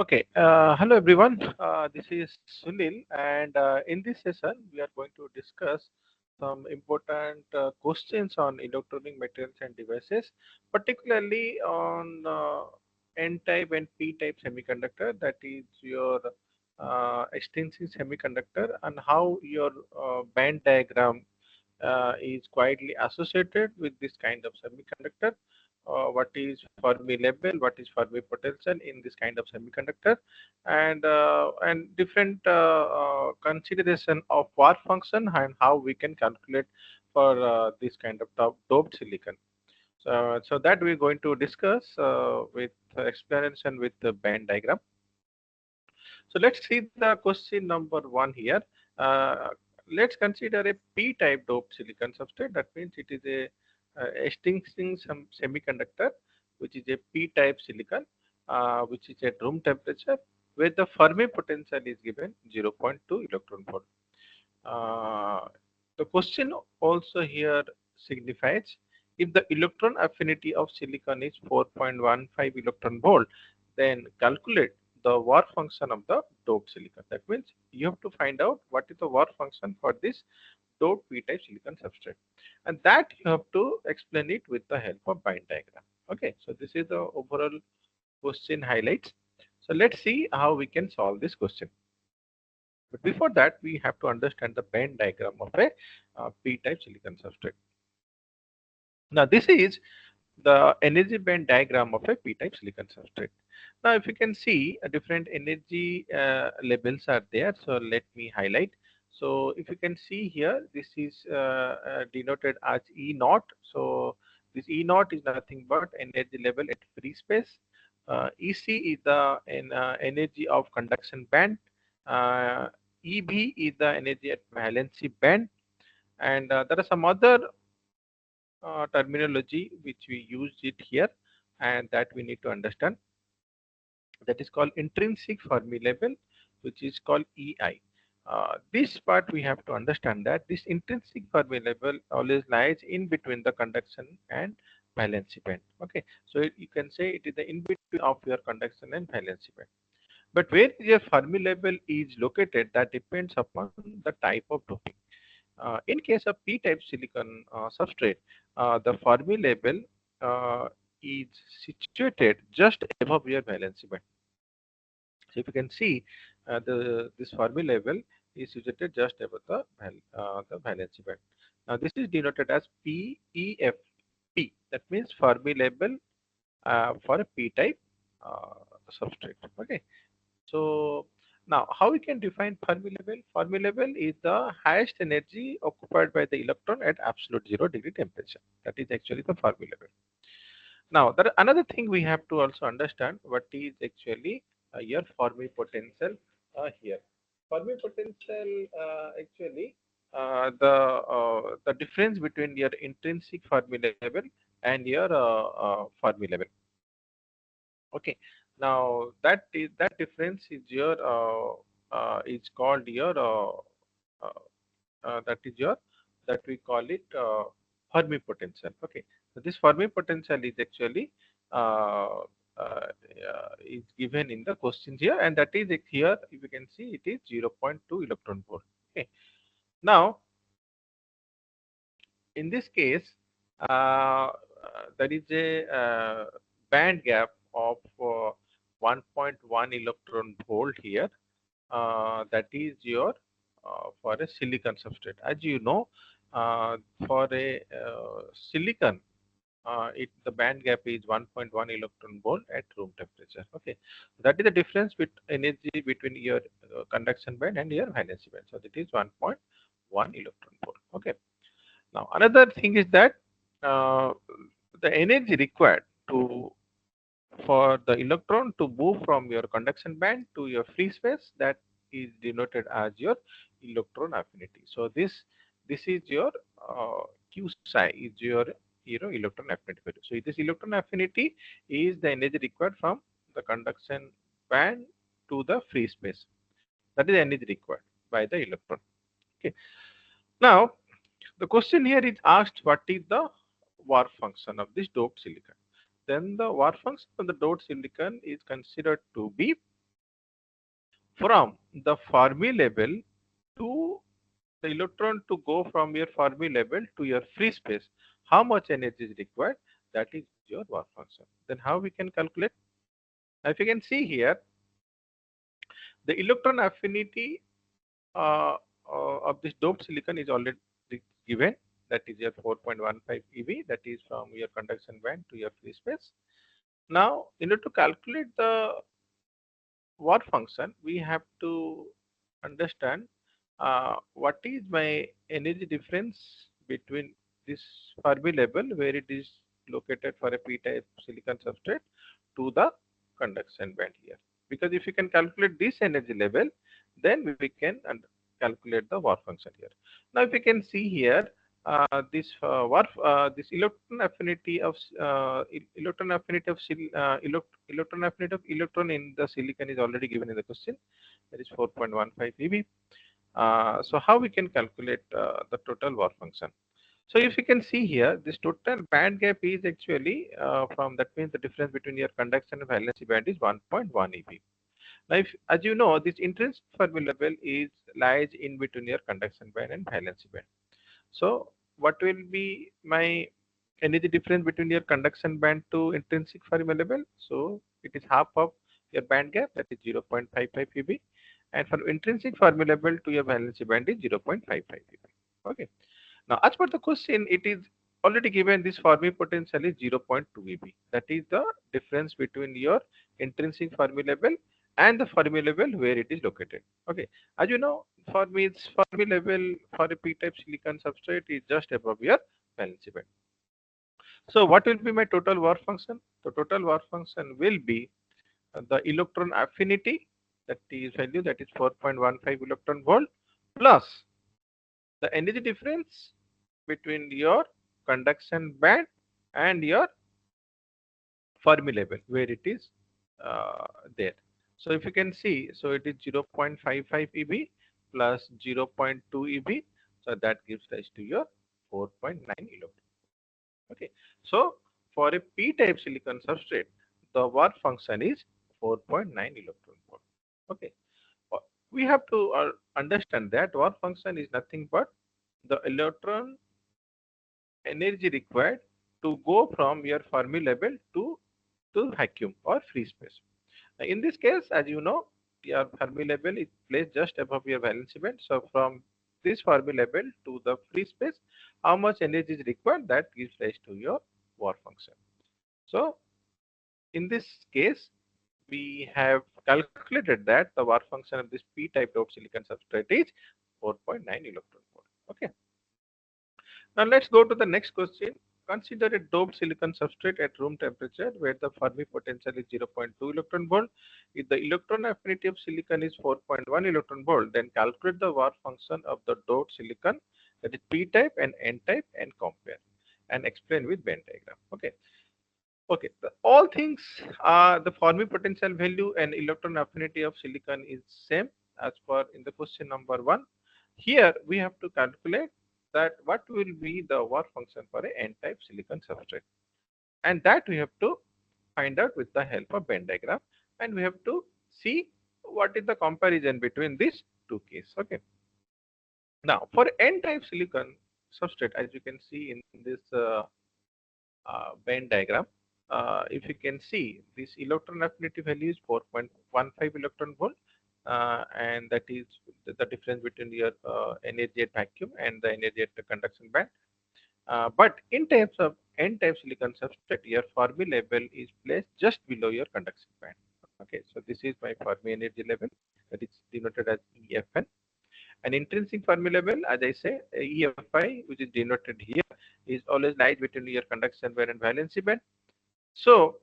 Okay, hello everyone. This is Sunil, and in this session, we are going to discuss some important questions on electronic materials and devices, particularly on N-type and P-type semiconductor, that is your extensive semiconductor, and how your band diagram is quietly associated with this kind of semiconductor. What is Fermi level, what is Fermi potential in this kind of semiconductor, and different consideration of war function and how we can calculate for this kind of doped silicon. So that we're going to discuss with explanation with the band diagram. So let's see the question number one here. Uh, let's consider a p-type doped silicon substrate. That means it is a extinction semiconductor, which is a p-type silicon, which is at room temperature, where the Fermi potential is given 0.2 electron volt. Uh, the question also here signifies if the electron affinity of silicon is 4.15 electron volt, then calculate the war function of the doped silicon. That means you have to find out what is the war function for this doped p-type silicon substrate, and that you have to explain it with the help of bind diagram. Okay, so this is the overall question highlights. So let's see how we can solve this question. But before that, we have to understand the Venn diagram of a p-type silicon substrate. Now, this is the energy band diagram of a p-type silicon substrate. Now, if you can see, different energy levels are there. So let me highlight. So if you can see here, this is denoted as E naught. So this E naught is nothing but energy level at free space. EC is the energy of conduction band. Uh, EB is the energy at valency band, and there are some other terminology which we use it here, and that we need to understand. That is called intrinsic Fermi level, which is called EI. This part we have to understand that this intrinsic Fermi level always lies in between the conduction and valency band. Okay, so you can say it is the in between of your conduction and valency band. But where your Fermi level is located, that depends upon the type of doping. In case of p-type silicon substrate, the Fermi level uh, is situated just above your valency band. So if you can see, the this Fermi level is situated just above the valency band. Now this is denoted as PEFP. That means Fermi level for a p-type substrate. Okay. So now, how we can define Fermi level? Fermi level is the highest energy occupied by the electron at absolute 0 degree temperature. That is actually the Fermi level. Now, there another thing we have to also understand what is actually your Fermi potential here. Fermi potential actually the difference between your intrinsic Fermi level and your Fermi level. Okay. Now that difference is your is called your uh, that is your that we call it Fermi potential. Okay. So this Fermi potential is actually is given in the questions here, and that is here. If you can see, it is 0.2 electron volt. Okay. Now in this case, there is a band gap of 1.1 electron volt here. That is your for a silicon substrate. As you know, for a silicon, the band gap is 1.1 electron volt at room temperature. Okay, that is the difference with energy between your conduction band and your valency band. So that is 1.1 electron volt. Okay. Now, another thing is that uh, the energy required to for the electron to move from your conduction band to your free space, that is denoted as your electron affinity. So this is your Q psi is your electron affinity value. So this electron affinity is the energy required from the conduction band to the free space. That is the energy required by the electron. Okay. Now the question here is asked what is the war function of this doped silicon. Then the war function of the doped silicon is considered to be from the Fermi level to the electron to go from your Fermi level to your free space, how much energy is required? That is your work function. Then how we can calculate? Now, if you can see here, the electron affinity of this doped silicon is already given. That is your 4.15 eV. That is from your conduction band to your free space. Now, in order to calculate the work function, we have to understand what is my energy difference between this Fermi level where it is located for a p-type silicon substrate to the conduction band here. Because if you can calculate this energy level, then we can calculate the work function here. Now, if you can see here, this electron affinity of electron affinity of electron in the silicon is already given in the question. That is 4.15 eV. So how we can calculate the total work function? So if you can see here, this total band gap is actually from that means the difference between your conduction and valency band is 1.1 eV. Now, if, as you know, this intrinsic Fermi level is lies in between your conduction band and valency band. So what will be my energy difference between your conduction band to intrinsic Fermi level? So it is half of your band gap, that is 0.55 eV, and from intrinsic Fermi level to your valency band is 0.55 eV. Okay. Now, as per the question, it is already given this Fermi potential is 0.2 eV. That is the difference between your intrinsic Fermi level and the Fermi level where it is located. Okay. As you know, Fermi level for a p-type silicon substrate is just above your valency band. So, what will be my total work function? The total work function will be the electron affinity, that is value, that is 4.15 electron volt, plus the energy difference between your conduction band and your Fermi level where it is there. So if you can see, so it is 0.55 eV plus 0.2 eV, so that gives rise to your 4.9 electron. Okay, so for a p-type silicon substrate, the work function is 4.9 electron volt. Okay, Uh, we have to understand that work function is nothing but the electron energy required to go from your Fermi level to vacuum or free space. In this case, as you know, your Fermi level is placed just above your valence band. So from this Fermi level to the free space, how much energy is required, that gives rise to your work function. So in this case, we have calculated that the work function of this p-type doped silicon substrate is 4.9 electron volt. Okay. Now let's go to the next question. Consider a doped silicon substrate at room temperature where the Fermi potential is 0.2 electron volt. If the electron affinity of silicon is 4.1 electron volt, then calculate the work function of the doped silicon, that is p-type and n-type, and compare and explain with Venn diagram. Okay. Okay. All things are the Fermi potential value and electron affinity of silicon is same as per in the question number 1. Here we have to calculate that what will be the work function for a n-type silicon substrate, and that we have to find out with the help of Venn diagram, and we have to see what is the comparison between these two cases. Okay. Now for n-type silicon substrate, as you can see in this Venn diagram, if you can see this electron affinity value is 4.15 electron volt, and that is the difference between your energy at vacuum and the energy at the conduction band. But in terms of n-type silicon substrate, your Fermi level is placed just below your conduction band. Okay, so this is my Fermi energy level, that is denoted as EFN. An intrinsic Fermi level, as I say, EFI, which is denoted here, is always lies between your conduction band and valency band. So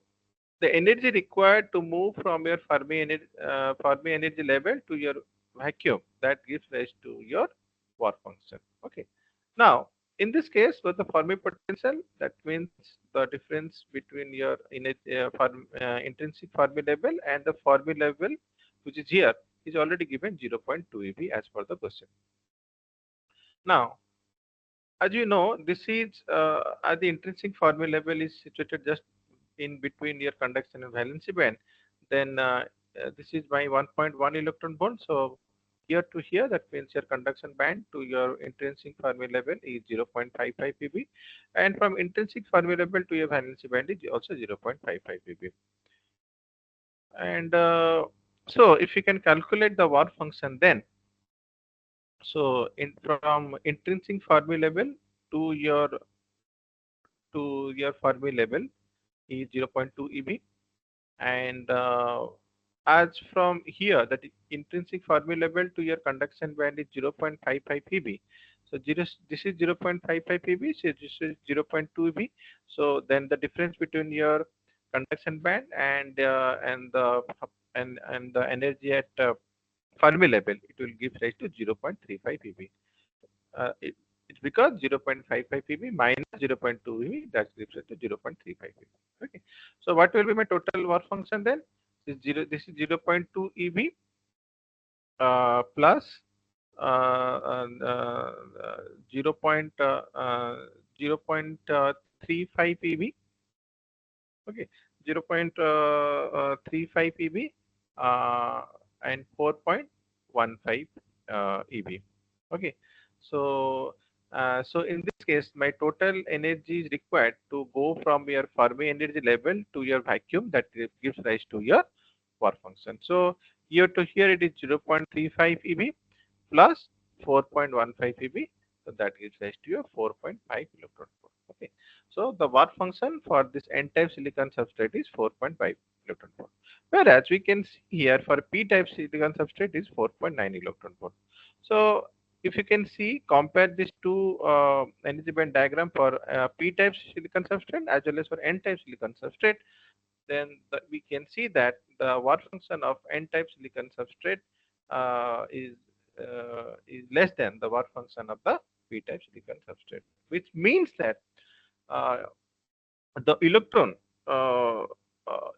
the energy required to move from your Fermi energy level to your vacuum, that gives rise to your work function. Okay. Now, in this case, with the Fermi potential, that means the difference between your intrinsic Fermi level and the Fermi level, which is here, is already given 0.2 eV as per the question. Now, as you know, this is at the intrinsic Fermi level is situated just in between your conduction and valency band. Then this is my 1.1 electron volt. So here to here, that means your conduction band to your intrinsic Fermi level is 0.55 pb, and from intrinsic Fermi level to your valency band is also 0.55 pb. And so if you can calculate the work function, then so from intrinsic Fermi level to your Fermi level is zero point 0.2 ev, and as from here, that intrinsic Fermi level to your conduction band is 0.55 pb. So this is 0.55 pb, so this is zero point 0.2 ev. So then the difference between your conduction band and the energy at Fermi level, it will give rise to 0.35 pb. It's because 0.55 pb minus 0.2 pb, that gives rise to 0.35 pb. Okay. So what will be my total work function then? This is 0.2 ev plus and, 0. 0.35 pb. Okay, 0.35 pb and 4.15 EB. Okay, so so in this case, my total energy is required to go from your Fermi energy level to your vacuum, that gives rise to your work function. So here to here it is 0.35 EB plus 4.15 EB, so that gives rise to your 4.5 electron volt. Okay, so the work function for this N-type silicon substrate is 4.5 electron volt, whereas we can see here for P-type silicon substrate is 4.9 electron volt. So if you can see, compare these two energy band diagram for P-type silicon substrate as well as for N-type silicon substrate, then we can see that the work function of N-type silicon substrate is less than the work function of the P-type silicon substrate, which means that uh, the electron,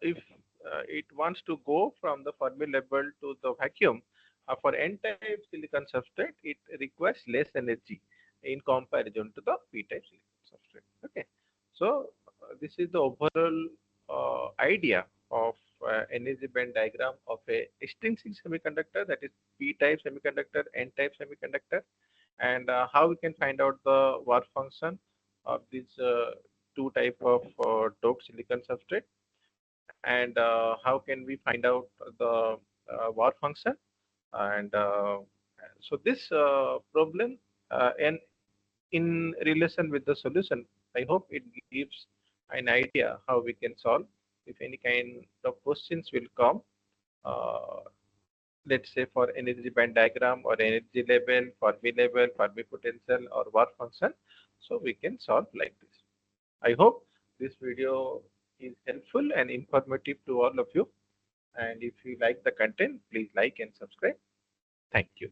if it wants to go from the Fermi level to the vacuum, for N-type silicon substrate, it requires less energy in comparison to the P-type silicon substrate. Okay, so this is the overall idea of energy band diagram of a extrinsic semiconductor, that is P-type semiconductor, N-type semiconductor, and how we can find out the work function of these two type of doped silicon substrate, and how can we find out the war function, and so this problem, and in relation with the solution, I hope it gives an idea how we can solve if any kind of questions will come, uh, let's say for energy band diagram or energy level, Fermi potential or work function, so we can solve like this. I hope this video is helpful and informative to all of you. And if you like the content, please like and subscribe. Thank you.